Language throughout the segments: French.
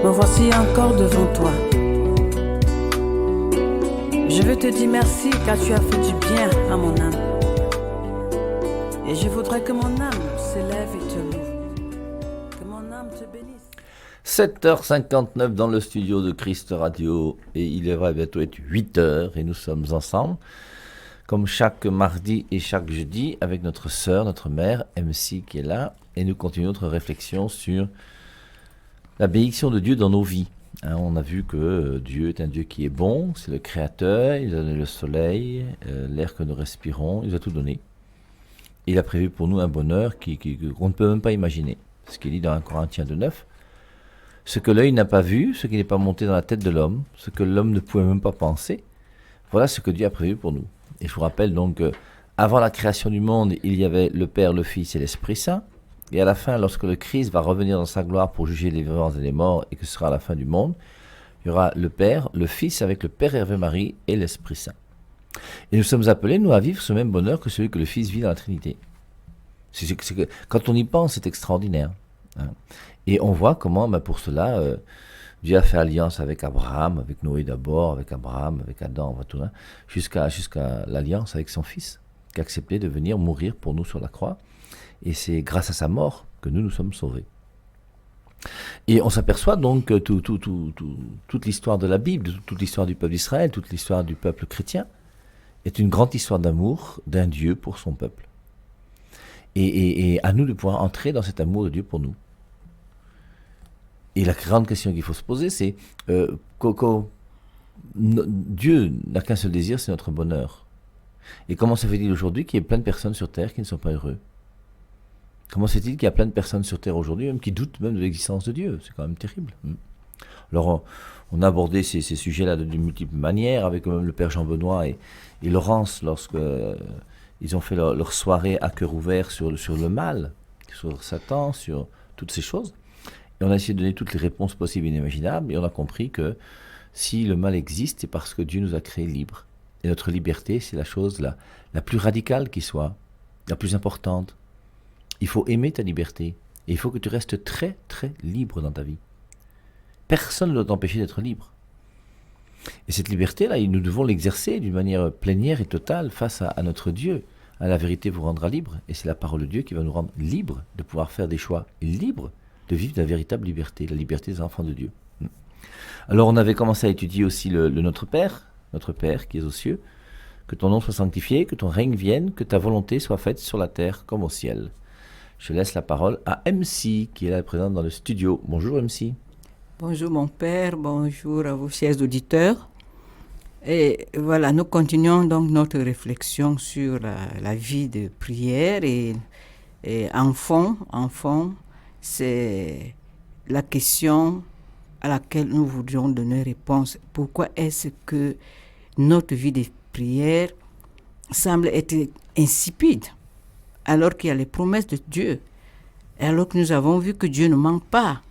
me voici encore devant toi. Je veux te dire merci car tu as fait du bien à mon âme. Et je voudrais que mon âme s'élève et te loue. Que mon âme te bénisse. 7h59 dans le studio de Christ Radio et il va bientôt être 8h et nous sommes ensemble comme chaque mardi et chaque jeudi avec notre sœur, notre mère MC qui est là et nous continuons notre réflexion sur la bénédiction de Dieu dans nos vies. On a vu que Dieu est un Dieu qui est bon, c'est le Créateur, il a donné le soleil, l'air que nous respirons, il nous a tout donné. Il a prévu pour nous un bonheur qu'on ne peut même pas imaginer. Ce qu'il dit dans 1 Corinthiens 2,9, ce que l'œil n'a pas vu, ce qui n'est pas monté dans la tête de l'homme, ce que l'homme ne pouvait même pas penser, voilà ce que Dieu a prévu pour nous. Et je vous rappelle donc qu'avant la création du monde, il y avait le Père, le Fils et l'Esprit Saint. Et à la fin, lorsque le Christ va revenir dans sa gloire pour juger les vivants et les morts, et que ce sera la fin du monde, il y aura le Père, le Fils avec le Père Hervé Marie et l'Esprit Saint. Et nous sommes appelés, nous, à vivre ce même bonheur que celui que le Fils vit dans la Trinité. Quand on y pense, c'est extraordinaire. Et on voit comment, pour cela, Dieu a fait alliance avec Abraham, avec Noé d'abord, avec Abraham, avec Adam, jusqu'à l'alliance avec son Fils, qui a accepté de venir mourir pour nous sur la croix. Et c'est grâce à sa mort que nous sommes sauvés. Et on s'aperçoit donc que toute l'histoire de la Bible, toute l'histoire du peuple d'Israël, toute l'histoire du peuple chrétien, est une grande histoire d'amour d'un Dieu pour son peuple. Et à nous de pouvoir entrer dans cet amour de Dieu pour nous. Et la grande question qu'il faut se poser, c'est Dieu n'a qu'un seul désir, c'est notre bonheur. Et comment se fait-il aujourd'hui qu'il y ait plein de personnes sur Terre qui ne sont pas heureux ? Comment se fait-il qu'il y a plein de personnes sur Terre aujourd'hui même qui doutent même de l'existence de Dieu ? C'est quand même terrible. Alors on a abordé ces sujets-là de multiples manières avec le Père Jean-Benoît et Laurence lorsque ils ont fait leur soirée à cœur ouvert sur le mal, sur Satan, sur toutes ces choses. Et on a essayé de donner toutes les réponses possibles et inimaginables et on a compris que si le mal existe, c'est parce que Dieu nous a créés libres. Et notre liberté, c'est la chose la plus radicale qui soit, la plus importante. Il faut aimer ta liberté et il faut que tu restes très très libre dans ta vie. Personne ne doit t'empêcher d'être libre. Et cette liberté-là, nous devons l'exercer d'une manière plénière et totale face à notre Dieu. La vérité vous rendra libre et c'est la parole de Dieu qui va nous rendre libres de pouvoir faire des choix libres, de vivre la véritable liberté, la liberté des enfants de Dieu. Alors on avait commencé à étudier aussi le Notre Père qui est aux cieux, que ton nom soit sanctifié, que ton règne vienne, que ta volonté soit faite sur la terre comme au ciel. Je laisse la parole à MC qui est là présente dans le studio. Bonjour MC. Bonjour mon père, bonjour à vos chers auditeurs. Et voilà, nous continuons donc notre réflexion sur la vie de prière et en fond, c'est la question à laquelle nous voudrions donner réponse. Pourquoi est-ce que notre vie de prière semble être insipide alors qu'il y a les promesses de Dieu, alors que nous avons vu que Dieu ne ment pas?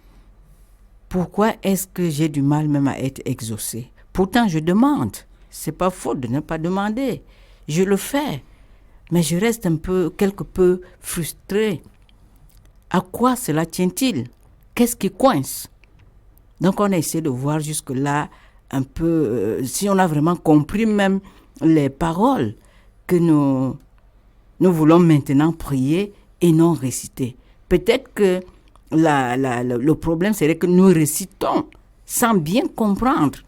Pourquoi est-ce que j'ai du mal même à être exaucé? Pourtant, je demande. C'est pas faute de ne pas demander. Je le fais. Mais je reste quelque peu frustré. À quoi cela tient-il? Qu'est-ce qui coince? Donc, on a essayé de voir jusque-là un peu, si on a vraiment compris même les paroles que nous voulons maintenant prier et non réciter. Peut-être que le problème serait que nous récitons sans bien comprendre.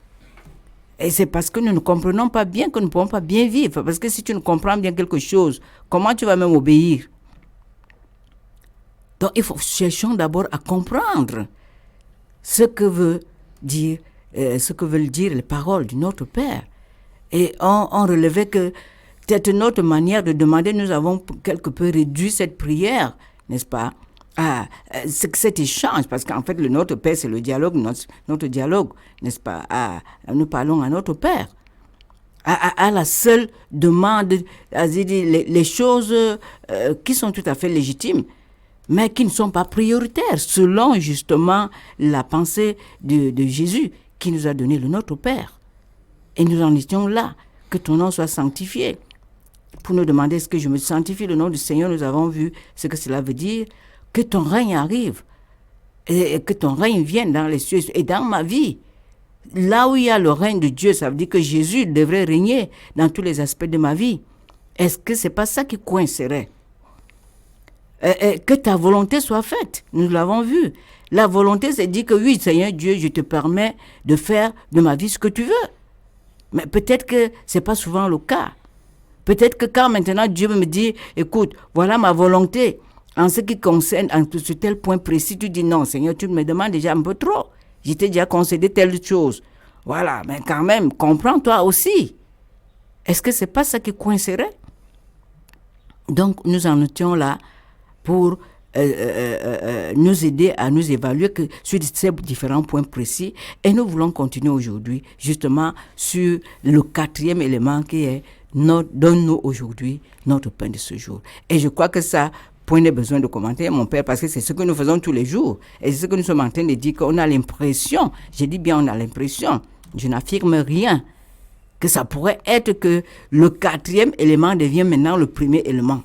Et c'est parce que nous ne comprenons pas bien que nous ne pouvons pas bien vivre. Parce que si tu ne comprends bien quelque chose, comment tu vas même obéir? Donc il faut chercher d'abord à comprendre ce que veulent dire les paroles de notre Père. Et on relevait que c'est notre manière de demander, nous avons quelque peu réduit cette prière, n'est-ce pas, à cet échange, parce qu'en fait, notre Père, c'est le dialogue, notre dialogue, n'est-ce pas, nous parlons à notre Père, à la seule demande, à dire les choses qui sont tout à fait légitimes, mais qui ne sont pas prioritaires, selon justement la pensée de Jésus, qui nous a donné le Notre Père. Et nous en étions là, que ton nom soit sanctifié. Pour nous demander, est-ce que je me sanctifie le nom du Seigneur, nous avons vu ce que cela veut dire, que ton règne arrive. et que ton règne vienne dans les cieux et dans ma vie. Là où il y a le règne de Dieu, ça veut dire que Jésus devrait régner dans tous les aspects de ma vie. Est-ce que c'est pas ça qui coincerait? Que ta volonté soit faite, nous l'avons vu. La volonté, c'est dire que oui, Seigneur Dieu, je te permets de faire de ma vie ce que tu veux. Mais peut-être que c'est pas souvent le cas. Peut-être que quand maintenant Dieu me dit, écoute, voilà ma volonté, en ce qui concerne, en ce tel point précis, tu dis non, Seigneur, tu me demandes déjà un peu trop. Je t'ai déjà concédé telle chose. Voilà, mais quand même, comprends-toi aussi. Est-ce que c'est pas ça qui coincerait? Donc, nous en étions là pour nous aider à nous évaluer sur ces différents points précis. Et nous voulons continuer aujourd'hui, justement, sur le 4e élément qui est donne-nous aujourd'hui notre pain de ce jour. Et je crois que ça, point de besoin de commenter, mon père, parce que c'est ce que nous faisons tous les jours. Et c'est ce que nous sommes en train de dire, qu'on a l'impression, je dis bien on a l'impression, je n'affirme rien, que ça pourrait être que le 4e élément devient maintenant le premier élément.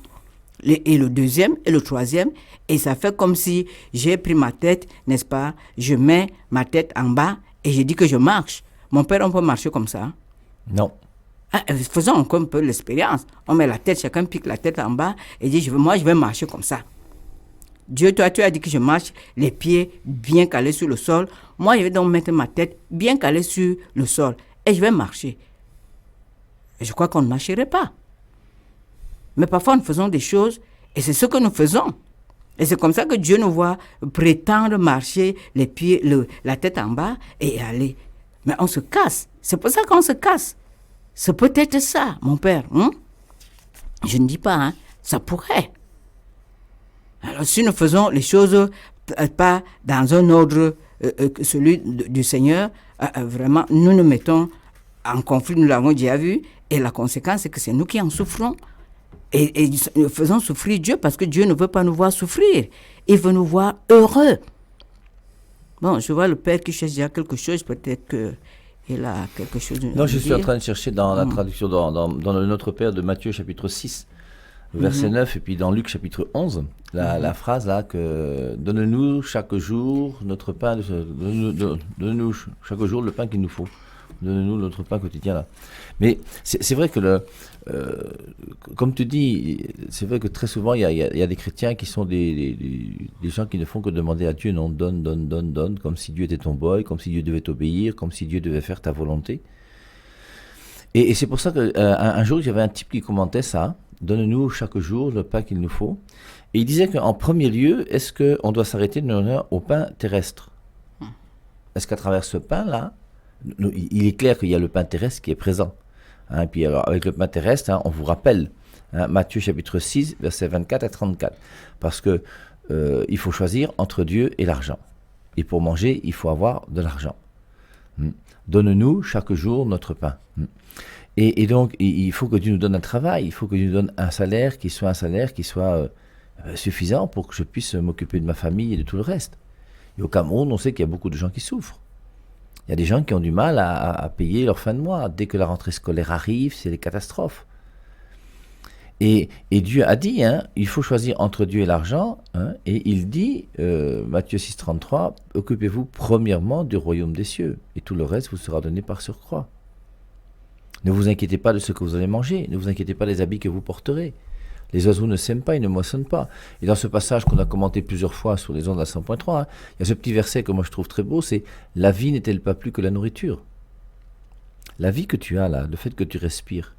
Et le 2e et le 3e, et ça fait comme si j'ai pris ma tête, n'est-ce pas, je mets ma tête en bas et je dis que je marche. Mon père, on peut marcher comme ça? Non. Faisons encore un peu l'expérience. On met la tête, chacun pique la tête en bas et dit, moi je vais marcher comme ça. Dieu, toi, tu as dit que je marche les pieds bien calés sur le sol. Moi, je vais donc mettre ma tête bien calée sur le sol et je vais marcher. Et je crois qu'on ne marcherait pas. Mais parfois, nous faisons des choses et c'est ce que nous faisons. Et c'est comme ça que Dieu nous voit prétendre marcher les pieds, la tête en bas et aller. Mais on se casse. C'est pour ça qu'on se casse. C'est peut-être ça, mon père. Je ne dis pas, ça pourrait. Alors, si nous faisons les choses pas dans un ordre, celui du Seigneur, vraiment, nous nous mettons en conflit, nous l'avons déjà vu, et la conséquence, c'est que c'est nous qui en souffrons. Et nous faisons souffrir Dieu parce que Dieu ne veut pas nous voir souffrir. Il veut nous voir heureux. Bon, je vois le Père qui cherche déjà quelque chose, peut-être qu'il a quelque chose à dire. Non, je suis en train de chercher dans la traduction, dans le Notre Père de Matthieu chapitre 6, verset 9, et puis dans Luc chapitre 11, la phrase là, que donne-nous chaque jour notre pain, donne-nous chaque jour le pain qu'il nous faut. Donne-nous notre pain quotidien là. Mais c'est vrai que comme tu dis, c'est vrai que très souvent il y a des chrétiens qui sont des gens qui ne font que demander à Dieu, non, donne, comme si Dieu était ton boy, comme si Dieu devait t'obéir, comme si Dieu devait faire ta volonté. Et c'est pour ça qu'un jour j'avais un type qui commentait ça, donne-nous chaque jour le pain qu'il nous faut. Et il disait qu'en premier lieu, est-ce qu'on doit s'arrêter de donner au pain terrestre? Est-ce qu'à travers ce pain-là, il est clair qu'il y a le pain terrestre qui est présent. Puis alors, avec le pain terrestre, on vous rappelle, Matthieu chapitre 6, versets 24 à 34. Parce que il faut choisir entre Dieu et l'argent. Et pour manger, il faut avoir de l'argent. Donne-nous chaque jour notre pain. Et donc, il faut que Dieu nous donne un travail, il faut que Dieu nous donne un salaire qui soit suffisant pour que je puisse m'occuper de ma famille et de tout le reste. Et au Cameroun, on sait qu'il y a beaucoup de gens qui souffrent. Il y a des gens qui ont du mal à payer leur fin de mois. Dès que la rentrée scolaire arrive, c'est les catastrophes. Et Dieu a dit, il faut choisir entre Dieu et l'argent. Et il dit, Matthieu 6, 33, occupez-vous premièrement du royaume des cieux. Et tout le reste vous sera donné par surcroît. Ne vous inquiétez pas de ce que vous allez manger. Ne vous inquiétez pas des habits que vous porterez. Les oiseaux ne sèment pas, ils ne moissonnent pas. Et dans ce passage qu'on a commenté plusieurs fois sur les ondes à 100.3, il y a ce petit verset que moi je trouve très beau, c'est « La vie n'est-elle pas plus que la nourriture ?» La vie que tu as là, le fait que tu respires,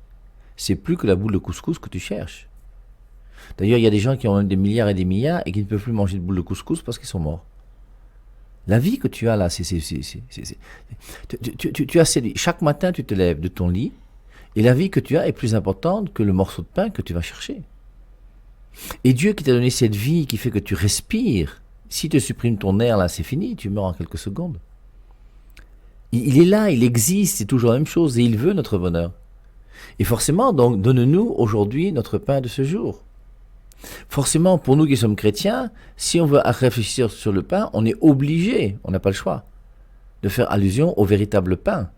c'est plus que la boule de couscous que tu cherches. D'ailleurs, il y a des gens qui ont des milliards et qui ne peuvent plus manger de boule de couscous parce qu'ils sont morts. La vie que tu as là, tu as chaque matin tu te lèves de ton lit et la vie que tu as est plus importante que le morceau de pain que tu vas chercher. Et Dieu qui t'a donné cette vie qui fait que tu respires, si tu supprimes ton air là, c'est fini, tu meurs en quelques secondes. Il est là, il existe, c'est toujours la même chose et il veut notre bonheur. Et forcément, donc, donne-nous aujourd'hui notre pain de ce jour. Forcément, pour nous qui sommes chrétiens, si on veut réfléchir sur le pain, on est obligé, on n'a pas le choix, de faire allusion au véritable pain.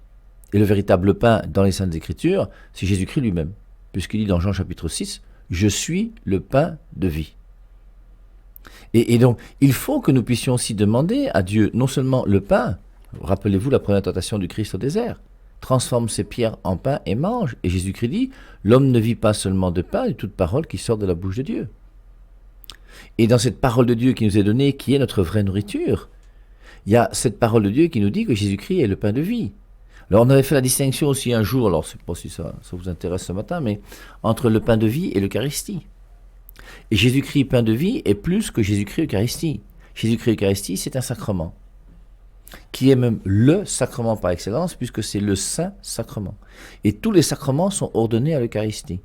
Et le véritable pain dans les Saintes Écritures, c'est Jésus-Christ lui-même, puisqu'il dit dans Jean chapitre 6, « Je suis le pain de vie ». Et donc, il faut que nous puissions aussi demander à Dieu non seulement le pain, rappelez-vous la première tentation du Christ au désert, transforme ces pierres en pain et mange. Et Jésus-Christ dit, l'homme ne vit pas seulement de pain, mais de toute parole qui sort de la bouche de Dieu. Et dans cette parole de Dieu qui nous est donnée, qui est notre vraie nourriture, il y a cette parole de Dieu qui nous dit que Jésus-Christ est le pain de vie. Alors on avait fait la distinction aussi un jour, alors je ne sais pas si ça vous intéresse ce matin, mais entre le pain de vie et l'Eucharistie. Et Jésus-Christ, pain de vie, est plus que Jésus-Christ, Eucharistie. Jésus-Christ, Eucharistie, c'est un sacrement, qui est même le sacrement par excellence, puisque c'est le saint sacrement. Et tous les sacrements sont ordonnés à l'Eucharistie.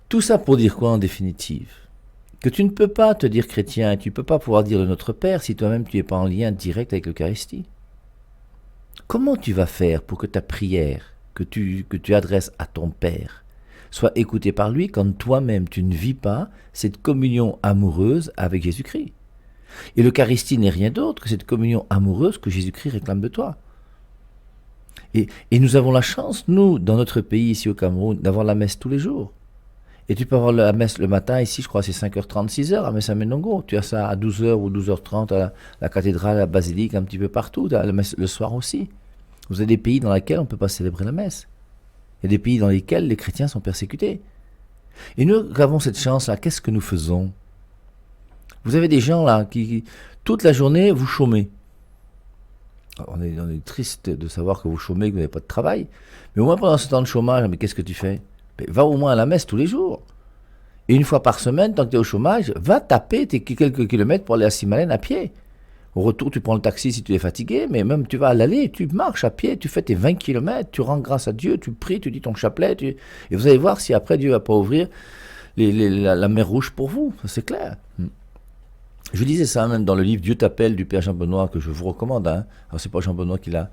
Tout ça pour dire quoi en définitive ? Que tu ne peux pas te dire chrétien, et tu ne peux pas pouvoir dire le Notre Père si toi-même tu n'es pas en lien direct avec l'Eucharistie. Comment tu vas faire pour que ta prière, que tu adresses à ton Père, soit écoutée par lui quand toi-même tu ne vis pas cette communion amoureuse avec Jésus-Christ ? Et l'Eucharistie n'est rien d'autre que cette communion amoureuse que Jésus-Christ réclame de toi. Et nous avons la chance, nous, dans notre pays, ici au Cameroun, d'avoir la messe tous les jours. Et tu peux avoir la messe le matin, ici je crois c'est 5h30, 6h à Messa-Menongo. Tu as ça à 12h ou 12h30 à la cathédrale, à la basilique, un petit peu partout, à la messe le soir aussi. Vous avez des pays dans lesquels on ne peut pas célébrer la messe. Il y a des pays dans lesquels les chrétiens sont persécutés. Et nous avons cette chance-là, qu'est-ce que nous faisons ? Vous avez des gens là qui toute la journée, vous chômez. On est triste de savoir que vous chômez, que vous n'avez pas de travail. Mais au moins pendant ce temps de chômage, mais qu'est-ce que tu fais ? Va au moins à la messe tous les jours. Et une fois par semaine, tant que tu es au chômage, va taper tes quelques kilomètres pour aller à Simalène à pied. Au retour, tu prends le taxi si tu es fatigué, mais même tu vas à l'aller, tu marches à pied, tu fais tes 20 kilomètres, tu rends grâce à Dieu, tu pries, tu dis ton chapelet. Et vous allez voir si après Dieu ne va pas ouvrir la mer Rouge pour vous. Ça, c'est clair. Je disais ça même dans le livre Dieu t'appelle du Père Jean Benoît, que je vous recommande. Alors, c'est pas Jean Benoît qui l'a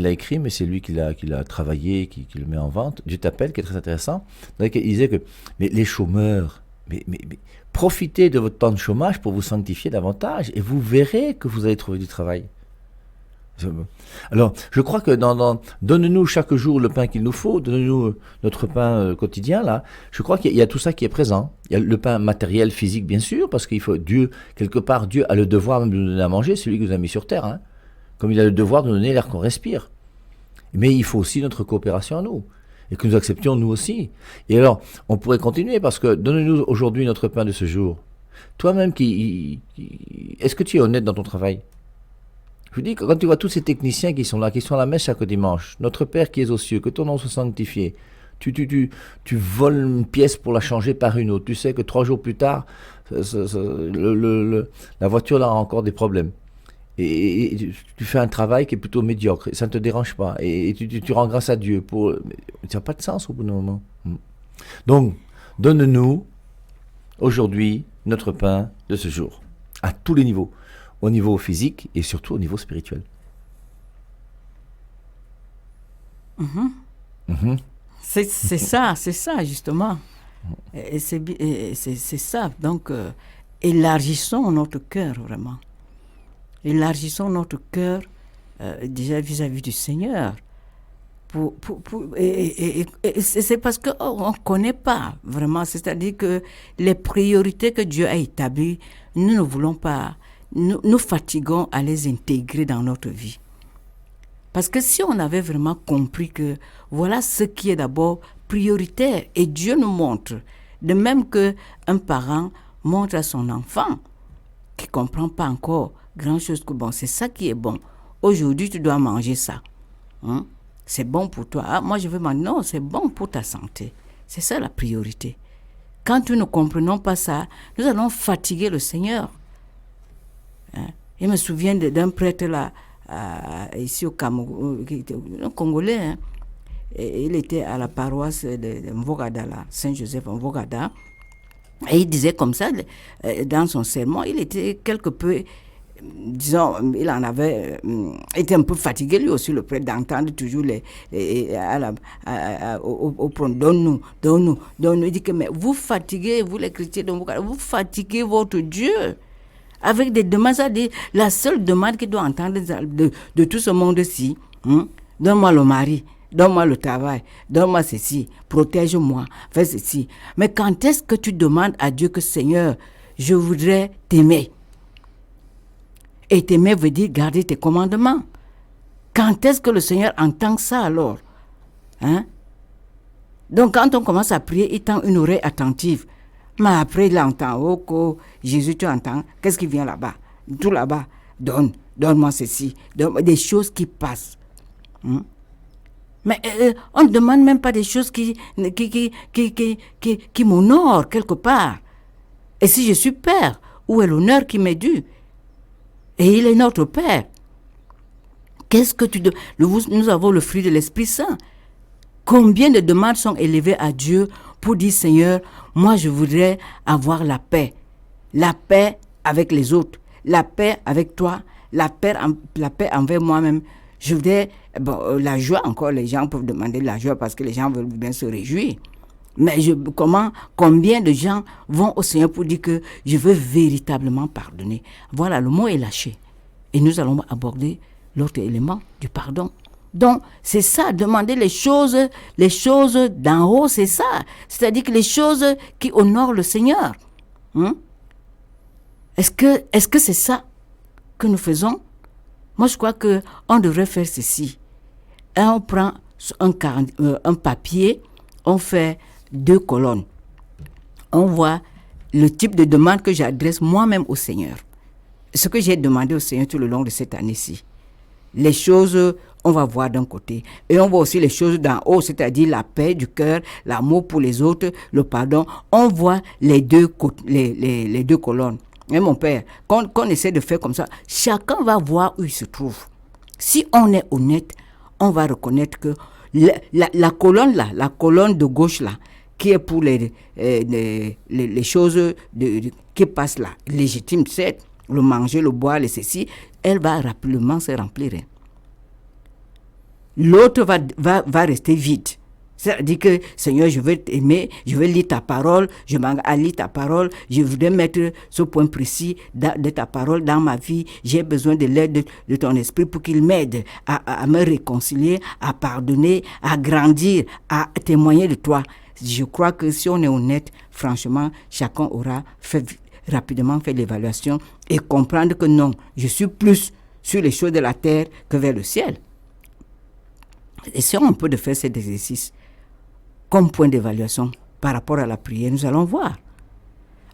écrit, mais c'est lui qui l'a travaillé, qui le met en vente. Dieu t'appelle, qui est très intéressant. Il disait que mais les chômeurs, mais profitez de votre temps de chômage pour vous sanctifier davantage, et vous verrez que vous allez trouver du travail. Alors, je crois que donne-nous chaque jour le pain qu'il nous faut, donne-nous notre pain quotidien, là. Je crois qu'il y a tout ça qui est présent. Il y a le pain matériel, physique, bien sûr, parce qu'il faut quelque part, Dieu a le devoir même de nous donner à manger, celui qui nous a mis sur terre, hein. Comme il a le devoir de nous donner l'air qu'on respire. Mais il faut aussi notre coopération à nous, et que nous acceptions nous aussi. Et alors, on pourrait continuer, parce que donne-nous aujourd'hui notre pain de ce jour. Toi-même, est-ce que tu es honnête dans ton travail ? Je vous dis que quand tu vois tous ces techniciens qui sont là, qui sont à la messe chaque dimanche, notre Père qui est aux cieux, que ton nom soit sanctifié, tu voles une pièce pour la changer par une autre. Tu sais que 3 jours plus tard, la voiture là a encore des problèmes. Et tu fais un travail qui est plutôt médiocre, et ça ne te dérange pas, et tu rends grâce à Dieu. Ça n'a pas de sens au bout d'un moment. Donc, donne-nous aujourd'hui notre pain de ce jour, à tous les niveaux, au niveau physique et surtout au niveau spirituel. C'est ça justement. Et c'est ça. Donc, élargissons notre cœur vraiment. Élargissons notre cœur déjà vis-à-vis du Seigneur. Et c'est parce qu'on ne connaît pas vraiment. C'est-à-dire que les priorités que Dieu a établies, nous ne voulons pas, nous fatiguons à les intégrer dans notre vie. Parce que si on avait vraiment compris que voilà ce qui est d'abord prioritaire, et Dieu nous montre, de même qu'un parent montre à son enfant qui ne comprend pas encore grand-chose que bon, c'est ça qui est bon. Aujourd'hui, tu dois manger ça. C'est bon pour toi. Ah, moi, je veux manger. Non, c'est bon pour ta santé. C'est ça la priorité. Quand nous ne comprenons pas ça, nous allons fatiguer le Seigneur. Je me souviens d'un prêtre là, ici au Cameroun, un Congolais. Et il était à la paroisse de Mvogada, là, Saint-Joseph Mvogada. Et il disait comme ça, dans son sermon, il était quelque peu, disons, il en avait, était un peu fatigué lui aussi, le prêtre, d'entendre toujours au donne-nous. Il dit que, mais vous fatiguez, vous les chrétiens de Mvogada, vous fatiguez votre Dieu. Avec des demandes, c'est-à-dire la seule demande qu'il doit entendre de tout ce monde-ci, donne-moi le mari, donne-moi le travail, donne-moi ceci, protège-moi, fais ceci. Mais quand est-ce que tu demandes à Dieu que Seigneur, je voudrais t'aimer. Et t'aimer veut dire garder tes commandements. Quand est-ce que le Seigneur entend ça alors? Hein? Donc quand on commence à prier, il tend une oreille attentive. Mais après, il entend, oh, Jésus, tu entends, qu'est-ce qui vient là-bas? Tout là-bas, donne-moi ceci. Donne-moi des choses qui passent. Mais on ne demande même pas des choses qui m'honorent quelque part. Et si je suis père, où est l'honneur qui m'est dû? Et il est notre Père. Qu'est-ce que tu demandes? Nous avons le fruit de l'Esprit Saint. Combien de demandes sont élevées à Dieu pour dire, Seigneur, moi je voudrais avoir la paix avec les autres, la paix avec toi, la paix envers moi-même. Je voudrais, la joie encore, les gens peuvent demander la joie parce que les gens veulent bien se réjouir. Mais combien de gens vont au Seigneur pour dire que je veux véritablement pardonner? Voilà, le mot est lâché. Et nous allons aborder l'autre élément du pardon. Donc, c'est ça, demander les choses d'en haut, c'est ça. C'est-à-dire que les choses qui honorent le Seigneur. Est-ce que c'est ça que nous faisons? Moi, je crois qu'on devrait faire ceci. On prend un papier, on fait 2 colonnes. On voit le type de demande que j'adresse moi-même au Seigneur. Ce que j'ai demandé au Seigneur tout le long de cette année-ci. Les choses, on va voir d'un côté. Et on voit aussi les choses d'en haut, c'est-à-dire la paix du cœur, l'amour pour les autres, le pardon. On voit les deux colonnes. Et mon père, qu'on essaie de faire comme ça, chacun va voir où il se trouve. Si on est honnête, on va reconnaître que la colonne là, la colonne de gauche là, qui est pour les choses qui passent là, légitimes, c'est le manger, le boire, le ceci, elle va rapidement se remplir. L'autre va rester vide. C'est-à-dire que, Seigneur, je veux t'aimer, je veux lire ta parole, je m'engage à lire ta parole, je voudrais mettre ce point précis de ta parole dans ma vie, j'ai besoin de l'aide de ton esprit pour qu'il m'aide à me réconcilier, à pardonner, à grandir, à témoigner de toi. Je crois que si on est honnête, franchement, chacun aura rapidement fait l'évaluation et comprendre que non, je suis plus sur les choses de la terre que vers le ciel. Essayons un peu de faire cet exercice comme point d'évaluation par rapport à la prière. Nous allons voir.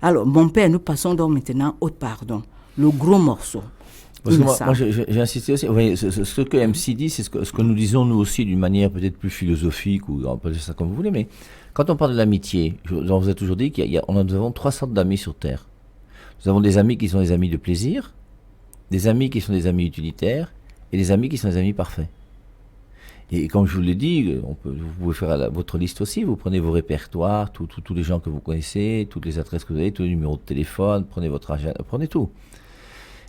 Alors, mon Père, nous passons donc maintenant au pardon, le gros morceau. Parce que moi j'ai insisté aussi. Vous voyez, ce que MC dit, c'est ce que nous disons nous aussi d'une manière peut-être plus philosophique, ou on peut dire ça comme vous voulez, mais quand on parle de l'amitié, on vous a toujours dit nous avons 3 sortes d'amis sur Terre. Nous avons des amis qui sont des amis de plaisir, des amis qui sont des amis utilitaires, et des amis qui sont des amis parfaits. Et comme je vous l'ai dit, vous pouvez faire votre liste aussi, vous prenez vos répertoires, tous les gens que vous connaissez, toutes les adresses que vous avez, tous les numéros de téléphone, prenez votre agenda, prenez tout.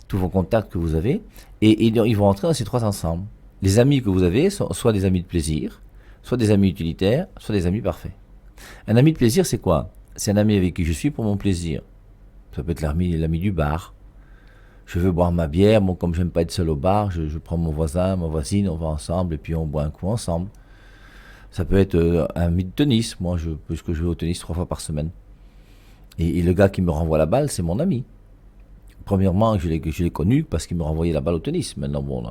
Tous vos contacts que vous avez, et ils vont rentrer dans ces 3 ensembles. Les amis que vous avez sont soit des amis de plaisir, soit des amis utilitaires, soit des amis parfaits. Un ami de plaisir, c'est quoi? C'est un ami avec qui je suis pour mon plaisir. Ça peut être l'ami du bar. Je veux boire ma bière, bon, comme j'aime pas être seul au bar, je prends mon voisin, ma voisine, on va ensemble et puis on boit un coup ensemble. Ça peut être un ami de tennis, puisque je vais au tennis 3 fois par semaine. Et le gars qui me renvoie la balle, c'est mon ami. Premièrement, je l'ai connu parce qu'il me renvoyait la balle au tennis. Maintenant, bon,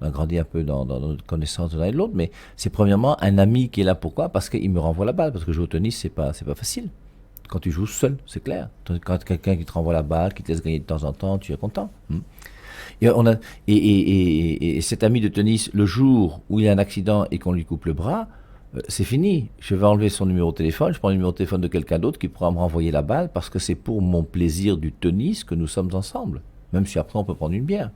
on a grandi un peu dans notre connaissance de l'un et de l'autre, mais c'est premièrement un ami qui est là. Pourquoi? Parce qu'il me renvoie la balle. Parce que jouer au tennis, c'est pas facile. Quand tu joues seul, c'est clair. Quand quelqu'un qui te renvoie la balle, qui te laisse gagner de temps en temps, tu es content. Et cet ami de tennis, le jour où il y a un accident et qu'on lui coupe le bras, c'est fini. Je vais enlever son numéro de téléphone, je prends le numéro de téléphone de quelqu'un d'autre qui pourra me renvoyer la balle parce que c'est pour mon plaisir du tennis que nous sommes ensemble. Même si après on peut prendre une bière.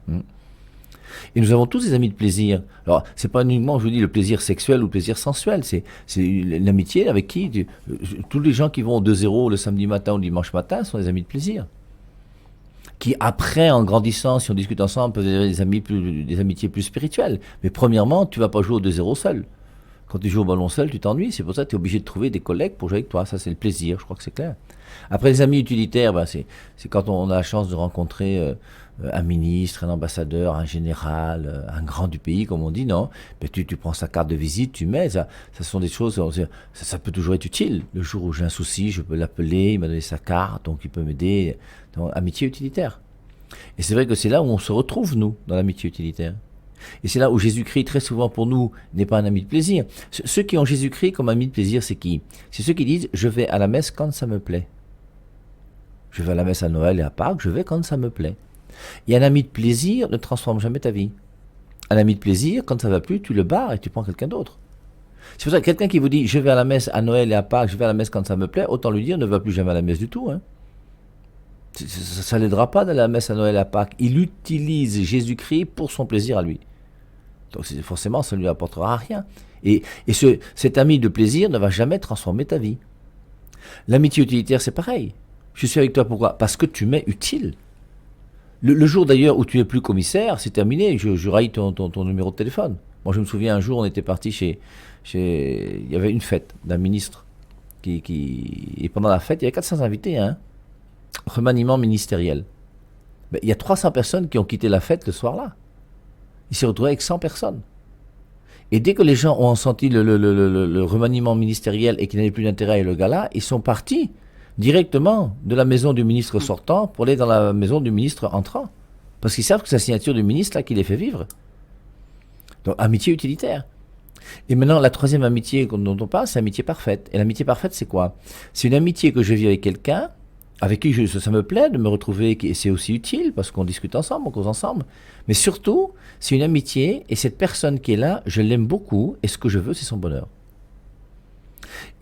Et nous avons tous des amis de plaisir. Alors, c'est pas uniquement, je vous dis, le plaisir sexuel ou le plaisir sensuel. C'est l'amitié avec qui tous les gens qui vont au 2-0 le samedi matin ou le dimanche matin sont des amis de plaisir. Qui après, en grandissant, si on discute ensemble, peuvent devenir des amitiés plus spirituelles. Mais premièrement, tu vas pas jouer au 2-0 seul. Quand tu joues au ballon seul, tu t'ennuies. C'est pour ça que tu es obligé de trouver des collègues pour jouer avec toi. Ça, c'est le plaisir. Je crois que c'est clair. Après, les amis utilitaires, c'est quand on a la chance de rencontrer un ministre, un ambassadeur, un général, un grand du pays, comme on dit, non. Tu prends sa carte de visite, tu mets. Ça sont des choses, ça peut toujours être utile. Le jour où j'ai un souci, je peux l'appeler, il m'a donné sa carte, donc il peut m'aider. Donc, amitié utilitaire. Et c'est vrai que c'est là où on se retrouve, nous, dans l'amitié utilitaire. Et c'est là où Jésus-Christ, très souvent pour nous, n'est pas un ami de plaisir. Ceux qui ont Jésus-Christ comme ami de plaisir, c'est qui? C'est ceux qui disent « je vais à la messe quand ça me plaît ». Je vais à la messe à Noël et à Pâques, je vais quand ça me plaît. Et un ami de plaisir ne transforme jamais ta vie. Un ami de plaisir, quand ça va plus, tu le barres et tu prends quelqu'un d'autre. C'est pour ça que quelqu'un qui vous dit « je vais à la messe à Noël et à Pâques, je vais à la messe quand ça me plaît », autant lui dire « ne va plus jamais à la messe du tout ». Ça ne l'aidera pas d'aller à la messe à Noël et à Pâques. Il utilise Jésus-Christ pour son plaisir à lui. Donc forcément, ça ne lui apportera rien. Et cet ami de plaisir ne va jamais transformer ta vie. L'amitié utilitaire, c'est pareil. Je suis avec toi, pourquoi? Parce que tu m'es utile. Le jour d'ailleurs où tu n'es plus commissaire, c'est terminé, je raille ton numéro de téléphone. Moi je me souviens un jour, on était parti il y avait une fête d'un ministre, et pendant la fête, il y avait 400 invités, remaniement ministériel. Mais il y a 300 personnes qui ont quitté la fête le soir-là. Il s'est retrouvé avec 100 personnes. Et dès que les gens ont senti le remaniement ministériel et qu'il n'avait plus d'intérêt à le gala, ils sont partis directement de la maison du ministre sortant pour aller dans la maison du ministre entrant. Parce qu'ils savent que c'est la signature du ministre là qui les fait vivre. Donc, amitié utilitaire. Et maintenant, la troisième amitié dont on parle, c'est l'amitié parfaite. Et l'amitié parfaite, c'est quoi? C'est une amitié que je vis avec quelqu'un, avec qui ça me plaît de me retrouver, et c'est aussi utile parce qu'on discute ensemble, on cause ensemble. Mais surtout, c'est une amitié, et cette personne qui est là, je l'aime beaucoup, et ce que je veux, c'est son bonheur.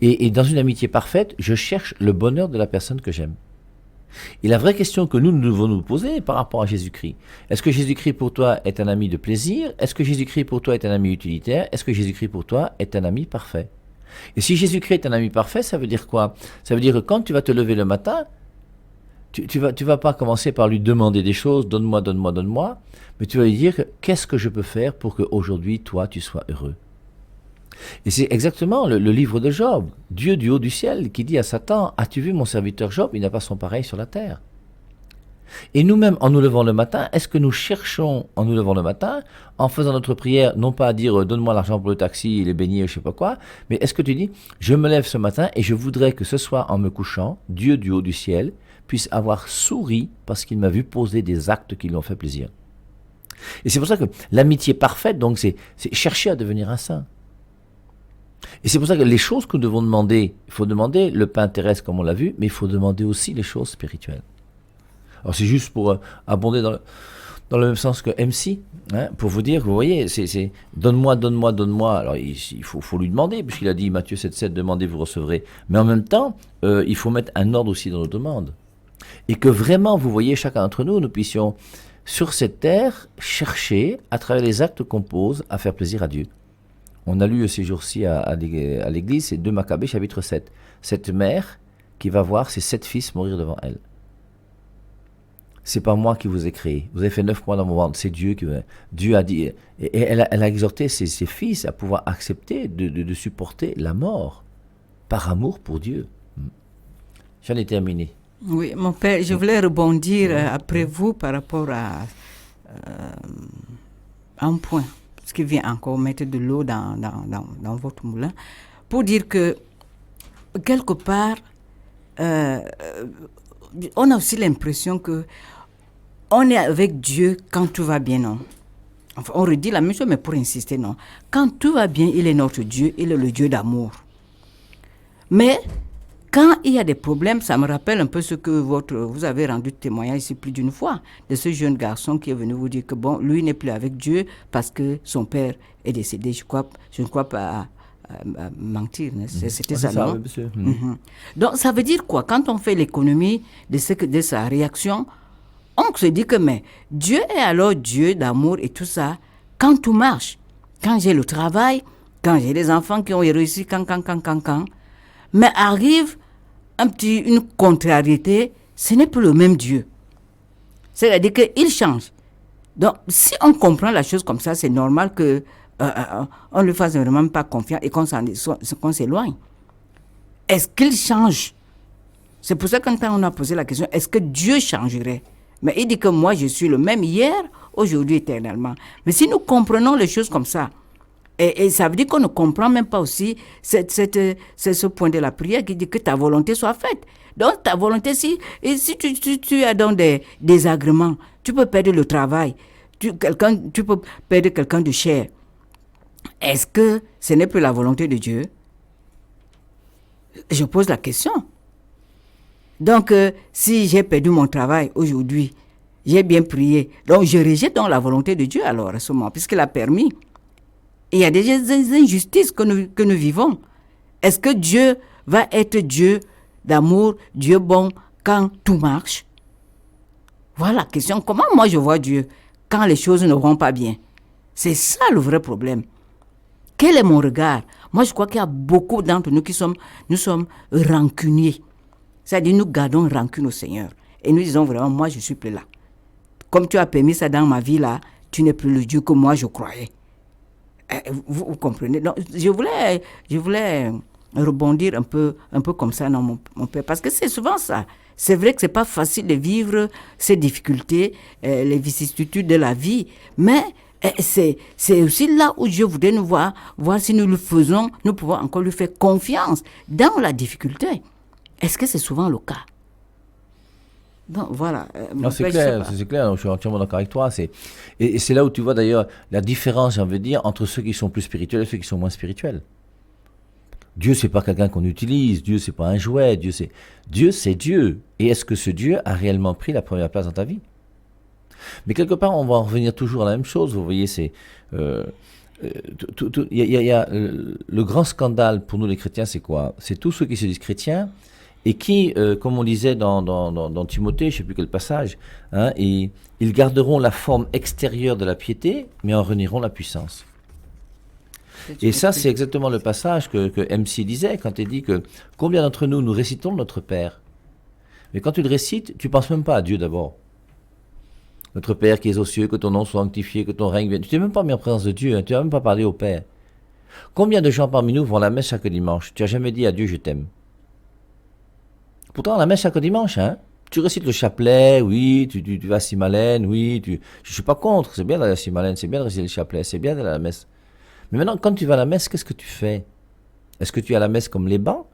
Et dans une amitié parfaite, je cherche le bonheur de la personne que j'aime. Et la vraie question que nous devons nous poser par rapport à Jésus-Christ, est-ce que Jésus-Christ pour toi est un ami de plaisir? Est-ce que Jésus-Christ pour toi est un ami utilitaire? Est-ce que Jésus-Christ pour toi est un ami parfait? Et si Jésus-Christ est un ami parfait, ça veut dire quoi? Ça veut dire que quand tu vas te lever le matin, tu vas pas commencer par lui demander des choses, donne-moi, mais tu vas lui dire qu'est-ce que je peux faire pour qu'aujourd'hui, toi, tu sois heureux. Et c'est exactement le livre de Job, Dieu du haut du ciel, qui dit à Satan, as-tu vu mon serviteur Job, il n'a pas son pareil sur la terre. Et nous-mêmes, en nous levant le matin, est-ce que nous cherchons, en nous levant le matin, en faisant notre prière, non pas à dire donne-moi l'argent pour le taxi, les beignets, je sais pas quoi, mais est-ce que tu dis, je me lève ce matin et je voudrais que ce soir, en me couchant, Dieu du haut du ciel puisse avoir souri parce qu'il m'a vu poser des actes qui lui ont fait plaisir. Et c'est pour ça que l'amitié parfaite, donc, c'est chercher à devenir un saint. Et c'est pour ça que les choses que nous devons demander, il faut demander le pain terrestre comme on l'a vu, mais il faut demander aussi les choses spirituelles. Alors c'est juste pour abonder dans le même sens que MC, pour vous dire, vous voyez, c'est donne-moi. Alors il faut lui demander, puisqu'il a dit Matthieu 7,7, demandez, vous recevrez. Mais en même temps, il faut mettre un ordre aussi dans nos demandes. Et que vraiment, vous voyez, chacun d'entre nous, nous puissions, sur cette terre, chercher, à travers les actes qu'on pose, à faire plaisir à Dieu. On a lu ces jours-ci à l'église, c'est 2 Maccabées, chapitre 7. Cette mère qui va voir ses 7 fils mourir devant elle. C'est pas moi qui vous ai créé. Vous avez fait 9 mois dans mon ventre. C'est Dieu qui... Dieu a dit... Et elle a exhorté ses fils à pouvoir accepter de supporter la mort par amour pour Dieu. J'en ai terminé. Oui, mon père, je voulais rebondir après vous par rapport à un point. Ce qui vient encore mettre de l'eau dans votre moulin, pour dire que, quelque part, on a aussi l'impression que on est avec Dieu quand tout va bien, non? Enfin, on redit la même chose, mais pour insister, non. Quand tout va bien, il est notre Dieu, il est le Dieu d'amour. Mais, quand il y a des problèmes, ça me rappelle un peu ce que vous avez rendu témoignage ici plus d'une fois, de ce jeune garçon qui est venu vous dire que bon, lui n'est plus avec Dieu parce que son père est décédé. Je ne crois pas à mentir. C'était ça, non? Monsieur. Donc, ça veut dire quoi? Quand on fait l'économie de sa réaction, on se dit que mais Dieu est alors Dieu d'amour et tout ça, quand tout marche, quand j'ai le travail, quand j'ai les enfants qui ont réussi, quand. Mais arrive une contrariété, ce n'est plus le même Dieu. C'est-à-dire qu'il change. Donc, si on comprend la chose comme ça, c'est normal que on ne lui fasse vraiment pas confiance et qu'on s'éloigne. Est-ce qu'il change? C'est pour ça que quand on a posé la question, est-ce que Dieu changerait? Mais il dit que moi, je suis le même hier, aujourd'hui, éternellement. Mais si nous comprenons les choses comme ça, et ça veut dire qu'on ne comprend même pas aussi c'est ce point de la prière qui dit que ta volonté soit faite. Donc ta volonté, si tu es dans des désagréments, tu peux perdre le travail, tu peux perdre quelqu'un de cher. Est-ce que ce n'est plus la volonté de Dieu? Je pose la question. Donc, si j'ai perdu mon travail aujourd'hui, j'ai bien prié, donc je rejette donc la volonté de Dieu alors à ce moment, puisqu'il a permis. Il y a des injustices que nous vivons. Est-ce que Dieu va être Dieu d'amour, Dieu bon, quand tout marche? Voilà la question. Comment moi je vois Dieu quand les choses ne vont pas bien? C'est ça le vrai problème. Quel est mon regard? Moi, je crois qu'il y a beaucoup d'entre nous nous sommes rancuniers. C'est-à-dire, nous gardons rancune au Seigneur. Et nous disons vraiment, moi, je ne suis plus là. Comme tu as permis ça dans ma vie, là, tu n'es plus le Dieu que moi, je croyais. Vous comprenez? Donc, je voulais rebondir un peu comme ça dans mon père. Parce que c'est souvent ça. C'est vrai que ce n'est pas facile de vivre ces difficultés, les vicissitudes de la vie. Mais c'est aussi là où Dieu voudrait nous voir si nous le faisons, nous pouvons encore lui faire confiance dans la difficulté. Est-ce que c'est souvent le cas? Donc voilà. Non, c'est clair, je suis entièrement d'accord avec toi. Et c'est là où tu vois d'ailleurs la différence, j'ai envie de dire, entre ceux qui sont plus spirituels et ceux qui sont moins spirituels. Dieu, c'est pas quelqu'un qu'on utilise. Dieu, c'est pas un jouet. Dieu, c'est Dieu. Et est-ce que ce Dieu a réellement pris la première place dans ta vie? Mais quelque part, on va en revenir toujours à la même chose. Vous voyez, il y a le grand scandale pour nous les chrétiens, c'est quoi? C'est tous ceux qui se disent chrétiens et qui, comme on disait dans Timothée, je ne sais plus quel passage, hein, ils garderont la forme extérieure de la piété, mais en renieront la puissance. Et ça, c'est exactement le passage que MC disait quand il dit que combien d'entre nous récitons notre Père. Mais quand tu le récites, tu ne penses même pas à Dieu d'abord. Notre Père qui es aux cieux, que ton nom soit sanctifié, que ton règne vienne. Tu t'es même pas mis en présence de Dieu, hein, tu n'as même pas parlé au Père. Combien de gens parmi nous vont à la messe chaque dimanche? Tu n'as jamais dit à Dieu je t'aime. Pourtant, à la messe chaque dimanche, hein, tu récites le chapelet, oui, tu vas à Saint-Malène, oui, je ne suis pas contre, c'est bien d'aller à Saint-Malène, c'est bien de réciter le chapelet, c'est bien d'aller à la messe. Mais maintenant, quand tu vas à la messe, qu'est-ce que tu fais? Est-ce que tu es à la messe comme les bancs?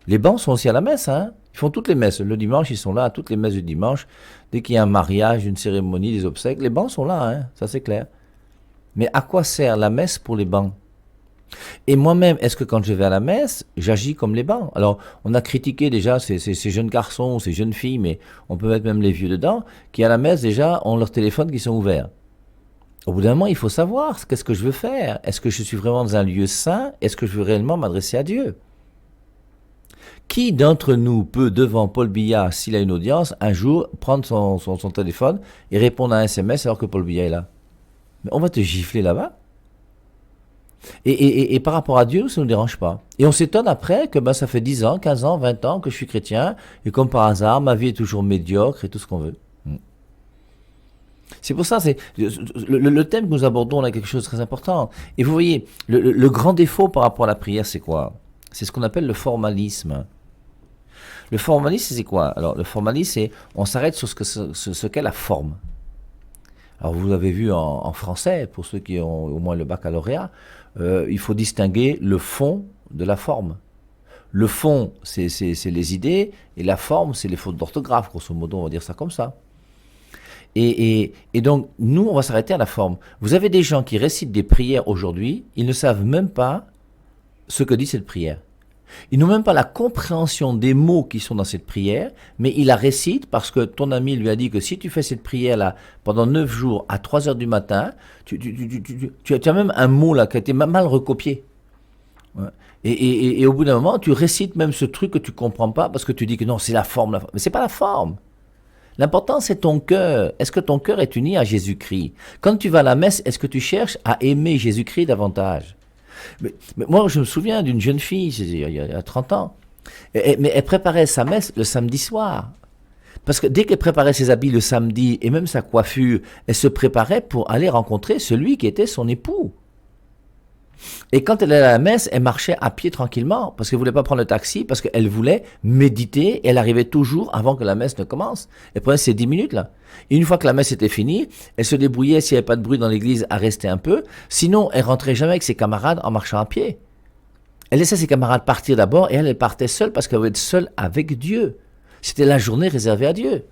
Les bancs sont aussi à la messe, hein. Ils font toutes les messes. Le dimanche, ils sont là à toutes les messes du dimanche. Dès qu'il y a un mariage, une cérémonie, des obsèques, les bancs sont là, hein. Ça c'est clair. Mais à quoi sert la messe pour les bancs? Et moi-même, est-ce que quand je vais à la messe, j'agis comme les bancs? Alors, on a critiqué déjà ces jeunes garçons, ces jeunes filles, mais on peut mettre même les vieux dedans, qui à la messe déjà ont leurs téléphones qui sont ouverts. Au bout d'un moment, il faut savoir qu'est-ce que je veux faire. Est-ce que je suis vraiment dans un lieu saint? Est-ce que je veux réellement m'adresser à Dieu? Qui d'entre nous peut, devant Paul Biya, s'il a une audience, un jour prendre son téléphone et répondre à un SMS alors que Paul Biya est là? Mais on va te gifler là-bas. Et par rapport à Dieu, ça ne nous dérange pas. Et on s'étonne après que ça fait 10 ans, 15 ans, 20 ans que je suis chrétien, et comme par hasard, ma vie est toujours médiocre et tout ce qu'on veut. C'est pour ça, le thème que nous abordons, on a quelque chose de très important. Et vous voyez, le grand défaut par rapport à la prière, c'est quoi? C'est ce qu'on appelle le formalisme. Le formalisme, c'est quoi? Alors, le formalisme, c'est on s'arrête sur ce qu'est la forme. Alors, vous l'avez vu en français, pour ceux qui ont au moins le baccalauréat, il faut distinguer le fond de la forme. Le fond, c'est les idées, et la forme, c'est les fautes d'orthographe, grosso modo, on va dire ça comme ça. Et donc, nous, on va s'arrêter à la forme. Vous avez des gens qui récitent des prières aujourd'hui, ils ne savent même pas ce que dit cette prière. Ils n'ont même pas la compréhension des mots qui sont dans cette prière, mais ils la récitent parce que ton ami lui a dit que si tu fais cette prière-là pendant 9 jours à 3 heures du matin, tu as même un mot là qui a été mal recopié. Ouais. Et au bout d'un moment, tu récites même ce truc que tu ne comprends pas parce que tu dis que non, c'est la forme. Mais ce n'est pas la forme. L'important, c'est ton cœur. Est-ce que ton cœur est uni à Jésus-Christ? Quand tu vas à la messe, est-ce que tu cherches à aimer Jésus-Christ davantage? Mais moi, je me souviens d'une jeune fille, il y a 30 ans, mais elle préparait sa messe le samedi soir. Parce que dès qu'elle préparait ses habits le samedi, et même sa coiffure, elle se préparait pour aller rencontrer celui qui était son époux. Et quand elle allait à la messe, elle marchait à pied tranquillement, parce qu'elle voulait pas prendre le taxi, parce qu'elle voulait méditer, et elle arrivait toujours avant que la messe ne commence. Elle prenait ces 10 minutes là. Et une fois que la messe était finie, elle se débrouillait, s'il n'y avait pas de bruit dans l'église, à rester un peu. Sinon, elle rentrait jamais avec ses camarades en marchant à pied. Elle laissait ses camarades partir d'abord, et elle partait seule, parce qu'elle voulait être seule avec Dieu. C'était la journée réservée à Dieu.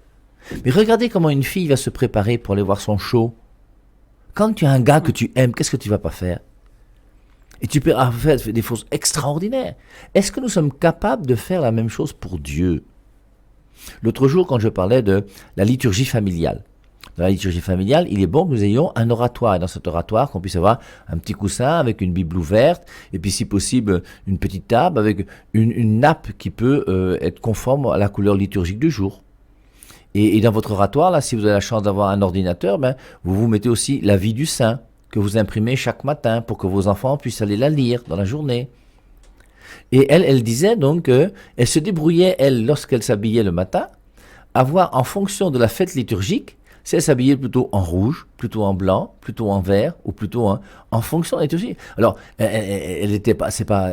Mais regardez comment une fille va se préparer pour aller voir son show. Quand tu as un gars que tu aimes, qu'est-ce que tu vas pas faire? Et tu peux faire des choses extraordinaires. Est-ce que nous sommes capables de faire la même chose pour Dieu? L'autre jour, quand je parlais de la liturgie familiale, dans la liturgie familiale, il est bon que nous ayons un oratoire. Et dans cet oratoire, qu'on puisse avoir un petit coussin avec une Bible ouverte, et puis si possible, une petite table avec une nappe qui peut être conforme à la couleur liturgique du jour. Et dans votre oratoire, là, si vous avez la chance d'avoir un ordinateur, vous mettez aussi la vie du saint, que vous imprimez chaque matin pour que vos enfants puissent aller la lire dans la journée. Et elle disait donc qu'elle se débrouillait, elle, lorsqu'elle s'habillait le matin, à voir en fonction de la fête liturgique, si elle s'habillait plutôt en rouge, plutôt en blanc, plutôt en vert, ou plutôt en fonction de la liturgie. Alors, elle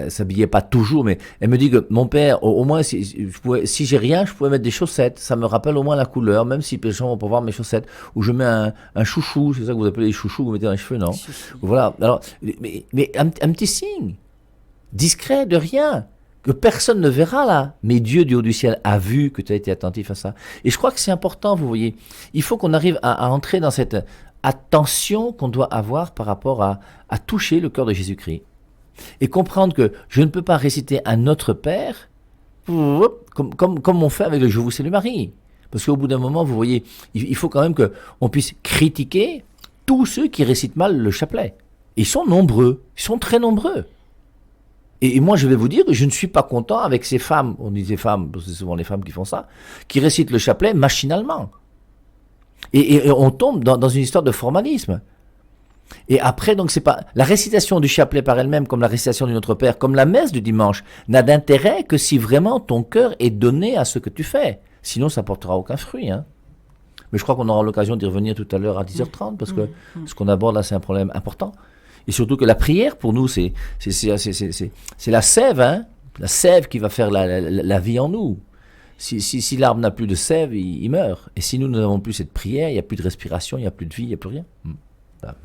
s'habillait pas toujours, mais elle me dit que mon père, au moins, si j'ai rien, je pouvais mettre des chaussettes. Ça me rappelle au moins la couleur, même si les gens vont pas voir mes chaussettes. Ou je mets un chouchou, c'est ça que vous appelez les chouchous, vous mettez dans les cheveux, non? Voilà. Alors, mais un petit signe, discret, de rien, que personne ne verra là, mais Dieu du haut du ciel a vu que tu as été attentif à ça. Et je crois que c'est important, vous voyez, il faut qu'on arrive à entrer dans cette attention qu'on doit avoir par rapport à toucher le cœur de Jésus-Christ. Et comprendre que je ne peux pas réciter un Notre Père comme on fait avec le Je vous salue Marie. Parce qu'au bout d'un moment, vous voyez, il faut quand même qu'on puisse critiquer tous ceux qui récitent mal le chapelet. Ils sont nombreux, ils sont très nombreux. Et moi, je vais vous dire que je ne suis pas content avec ces femmes, on dit ces femmes, parce que c'est souvent les femmes qui font ça, qui récitent le chapelet machinalement. Et on tombe dans une histoire de formalisme. Et après, donc, c'est pas la récitation du chapelet par elle-même, comme la récitation du Notre Père, comme la messe du dimanche, n'a d'intérêt que si vraiment ton cœur est donné à ce que tu fais. Sinon, ça portera aucun fruit, hein. Mais je crois qu'on aura l'occasion d'y revenir tout à l'heure à 10h30, parce que ce qu'on aborde là, c'est un problème important. Et surtout que la prière, pour nous, c'est la sève, hein, la sève qui va faire la vie en nous. Si l'arbre n'a plus de sève, il meurt. Et si nous n'avons plus cette prière, il n'y a plus de respiration, il n'y a plus de vie, il n'y a plus rien. Voilà.